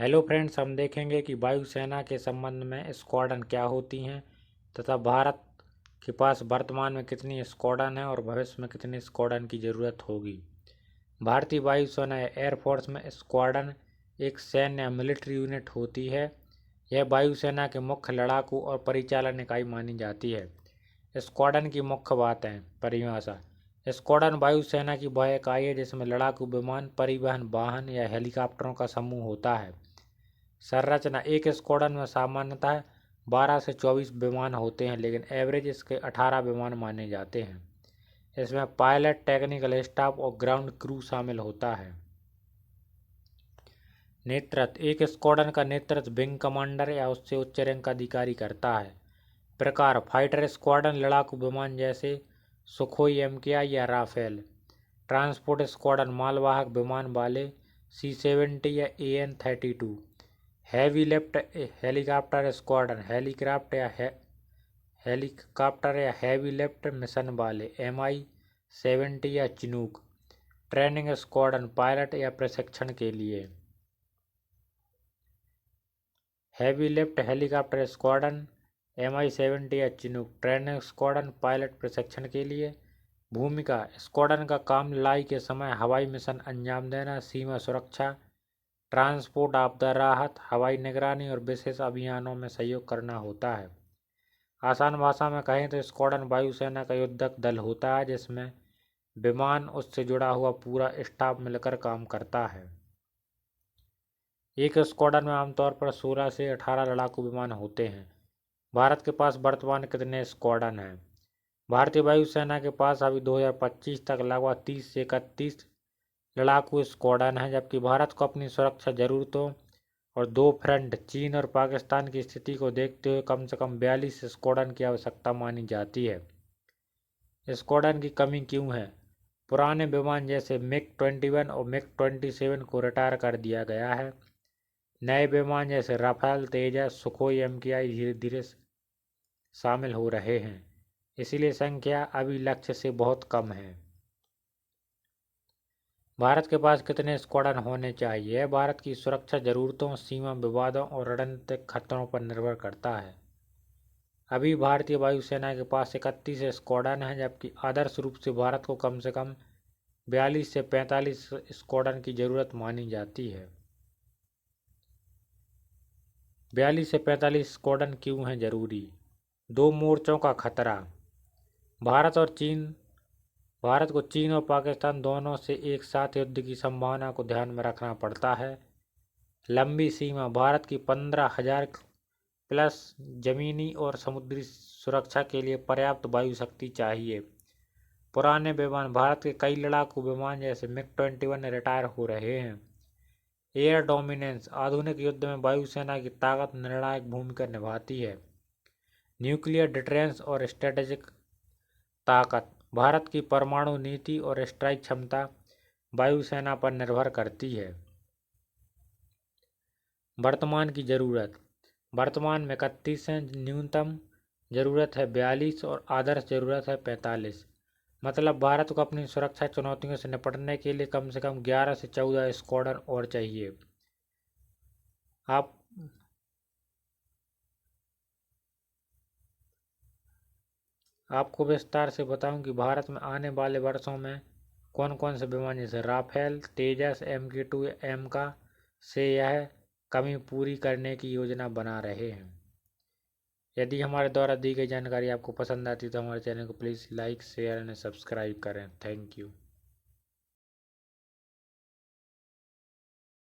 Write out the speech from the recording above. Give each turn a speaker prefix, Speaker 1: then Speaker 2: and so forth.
Speaker 1: Hello friends, हम देखेंगे कि वायुसेना के संबंध में स्क्वाड्रन क्या होती हैं तथा भारत के पास वर्तमान में कितनी स्क्वाड्रन है और भविष्य में कितनी स्क्वाड्रन की ज़रूरत होगी। भारतीय वायुसेना या एयरफोर्स में स्क्वाड्रन एक सैन्य या मिलिट्री यूनिट होती है। यह वायुसेना के मुख्य लड़ाकू और परिचालन इकाई मानी जाती है। स्क्वाड्रन की मुख्य बातें। परिभाषा। स्क्वाड्रन वायुसेना की वह इकाई है जिसमें लड़ाकू विमान, परिवहन वाहन या हेलीकॉप्टरों का समूह होता है। संरचना। एक स्क्वाड्रन में सामान्यतः 12 से 24 विमान होते हैं, लेकिन एवरेज इसके 18 विमान माने जाते हैं। इसमें पायलट, टेक्निकल स्टाफ और ग्राउंड क्रू शामिल होता है। नेतृत्व। एक स्क्वाड्रन का नेतृत्व विंग कमांडर या उससे उच्च रैंक का अधिकारी करता है। प्रकार। फाइटर स्क्वाड्रन लड़ाकू विमान जैसे सुखोई MKI या राफेल। ट्रांसपोर्ट स्क्वाड्रन मालवाहक विमान वाले C-70 या AN-32। Heavy lift helicopter squadron helicopter या हैवी लिफ्ट मिशन वाले MI-70 या चिनूक। ट्रेनिंग स्क्वाड्रन पायलट या प्रशिक्षण के लिए। Heavy lift helicopter squadron MI-70 या चिनूक। ट्रेनिंग स्क्वाड्रन पायलट प्रशिक्षण के लिए। भूमिका। स्क्वाड्रन का काम लड़ाई के समय हवाई मिशन अंजाम देना, सीमा सुरक्षा, ट्रांसपोर्ट, आपदा राहत, हवाई निगरानी और विशेष अभियानों में सहयोग करना होता है। आसान भाषा में कहें तो स्क्वाड्रन वायुसेना का युद्धक दल होता है जिसमें विमान, उससे जुड़ा हुआ पूरा स्टाफ मिलकर काम करता है। एक स्क्वाड्रन में आमतौर पर 16 से 18 लड़ाकू विमान होते हैं। भारत के पास वर्तमान कितने स्क्वाड्रन हैं? भारतीय वायुसेना के पास अभी 2025 तक लगभग 30 से 31 लड़ाकू स्क्वाड्रन है, जबकि भारत को अपनी सुरक्षा जरूरतों और दो फ्रंट चीन और पाकिस्तान की स्थिति को देखते हुए कम से कम 42 स्क्वाड्रन की आवश्यकता मानी जाती है। स्क्वाड्रन की कमी क्यों है? पुराने विमान जैसे MiG-21 और MiG-27 को रिटायर कर दिया गया है। नए विमान जैसे राफेल, तेजस, सुखोई MKI धीरे धीरे शामिल हो रहे हैं, इसीलिए संख्या अभी लक्ष्य से बहुत कम है। भारत के पास कितने स्क्वाड्रन होने चाहिए? यह भारत की सुरक्षा जरूरतों, सीमा विवादों और रणनीतिक खतरों पर निर्भर करता है। अभी भारतीय वायुसेना के पास 31 स्क्वाड्रन हैं, जबकि आदर्श रूप से भारत को कम से कम 42 से 45 स्क्वाड्रन की जरूरत मानी जाती है। 42 से 45 स्क्वाड्रन क्यों हैं जरूरी? दो मोर्चों का खतरा। भारत को चीन और पाकिस्तान दोनों से एक साथ युद्ध की संभावना को ध्यान में रखना पड़ता है। लंबी सीमा। भारत की 15,000 प्लस जमीनी और समुद्री सुरक्षा के लिए पर्याप्त वायु शक्ति चाहिए। पुराने विमान। भारत के कई लड़ाकू विमान जैसे MiG-21 रिटायर हो रहे हैं। Air dominance. आधुनिक युद्ध में वायुसेना की ताकत निर्णायक भूमिका निभाती है। न्यूक्लियर डिटरेंस और स्ट्रेटेजिक ताकत। भारत की परमाणु नीति और स्ट्राइक क्षमता वायुसेना पर निर्भर करती है। वर्तमान की जरूरत। वर्तमान में 31 है, न्यूनतम जरूरत है 42 और आदर्श जरूरत है 45। मतलब भारत को अपनी सुरक्षा चुनौतियों से निपटने के लिए कम से कम 11 से 14 स्क्वाड्रन और चाहिए। आप आपको विस्तार से बताऊं कि भारत में आने वाले वर्षों में कौन कौन से विमान जैसे राफेल, तेजस, MK2 एमका से यह कमी पूरी करने की योजना बना रहे हैं। यदि हमारे द्वारा दी गई जानकारी आपको पसंद आती है तो हमारे चैनल को please like, share and subscribe करें। Thank you.